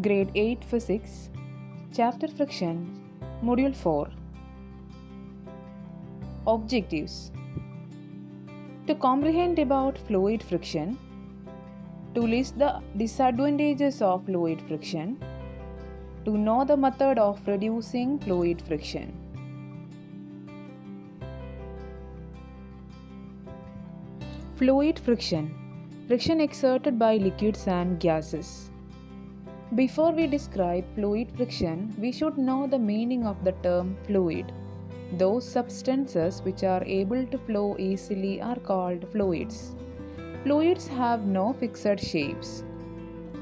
Grade 8 Physics, Chapter Friction, Module 4. Objectives: to comprehend about fluid friction, to list the disadvantages of fluid friction, to know the method of reducing fluid friction. Fluid friction, friction exerted by liquids and gases. Before we describe fluid friction, we should know the meaning of the term fluid. Those substances which are able to flow easily are called fluids. Fluids have no fixed shapes.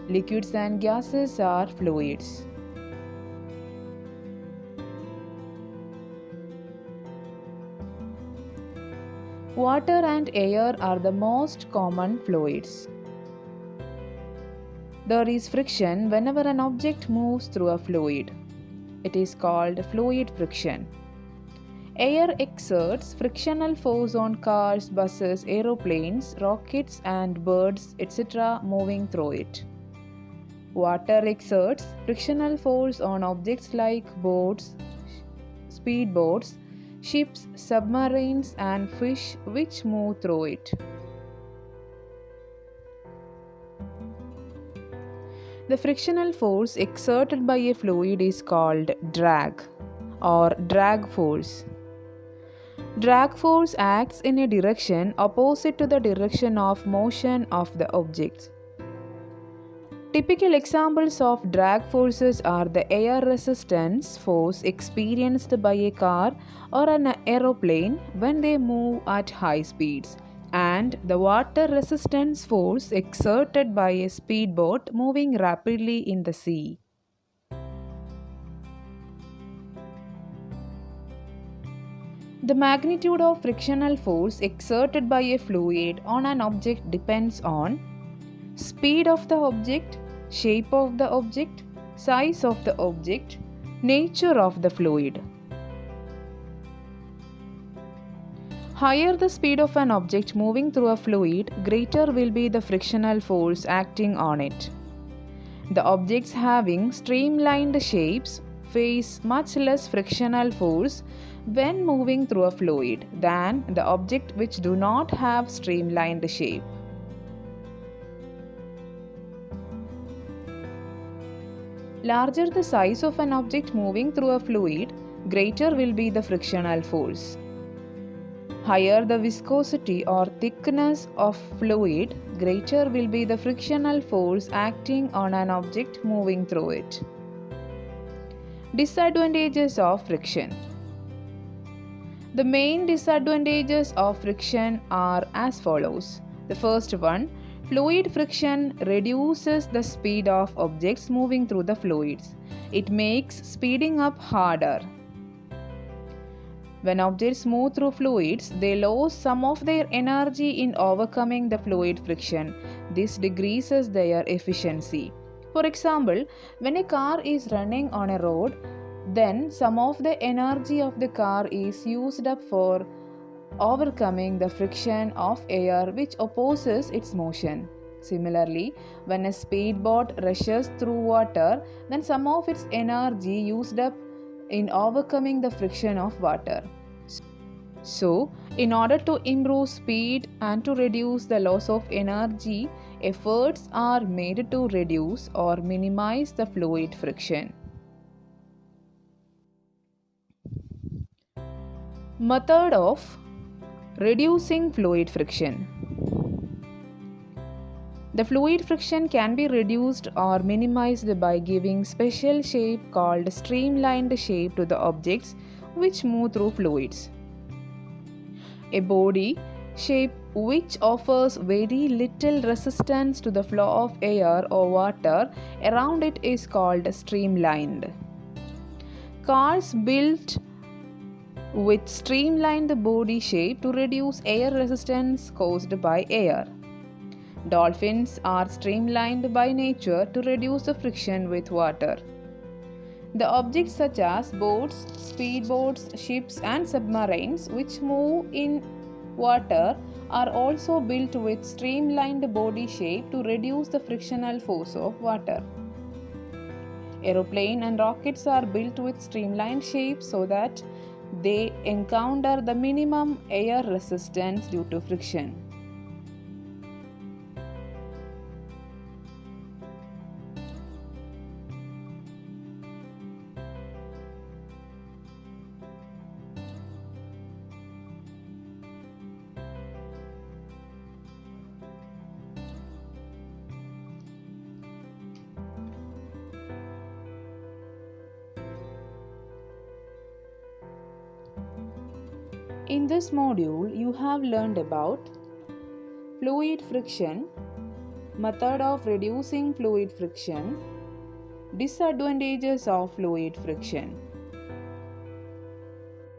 Liquids and gases are fluids. Water and air are the most common fluids. There is friction whenever an object moves through a fluid. It is called fluid friction. Air exerts frictional force on cars, buses, aeroplanes, rockets, and birds, etc. moving through it. Water exerts frictional force on objects like boats, speedboats, ships, submarines, and fish which move through it. The frictional force exerted by a fluid is called drag or drag force. Drag force acts in a direction opposite to the direction of motion of the object. Typical examples of drag forces are the air resistance force experienced by a car or an aeroplane when they move at high speeds, and the water resistance force exerted by a speedboat moving rapidly in the sea. The magnitude of frictional force exerted by a fluid on an object depends on speed of the object, shape of the object, size of the object, nature of the fluid. Higher the speed of an object moving through a fluid, greater will be the frictional force acting on it. The objects having streamlined shapes face much less frictional force when moving through a fluid than the objects which do not have streamlined shape. Larger the size of an object moving through a fluid, greater will be the frictional force. Higher the viscosity or thickness of fluid, greater will be the frictional force acting on an object moving through it. Disadvantages of friction. The main disadvantages of friction are as follows. The first one, fluid friction reduces the speed of objects moving through the fluids. It makes speeding up harder. When objects move through fluids, they lose some of their energy in overcoming the fluid friction. This decreases their efficiency. For example, when a car is running on a road, then some of the energy of the car is used up for overcoming the friction of air which opposes its motion. Similarly, when a speedboat rushes through water, then some of its energy used up in overcoming the friction of water. So, in order to improve speed and to reduce the loss of energy, efforts are made to reduce or minimize the fluid friction. Method of reducing fluid friction. The fluid friction can be reduced or minimized by giving special shape called streamlined shape to the objects which move through fluids. A body shape which offers very little resistance to the flow of air or water around it is called streamlined. Cars built with streamlined body shape to reduce air resistance caused by air. Dolphins are streamlined by nature to reduce the friction with water. The objects such as boats, speedboats, ships, and submarines which move in water are also built with streamlined body shape to reduce the frictional force of water. Aeroplane and rockets are built with streamlined shapes so that they encounter the minimum air resistance due to friction. In this module, you have learned about fluid friction, method of reducing fluid friction, disadvantages of fluid friction.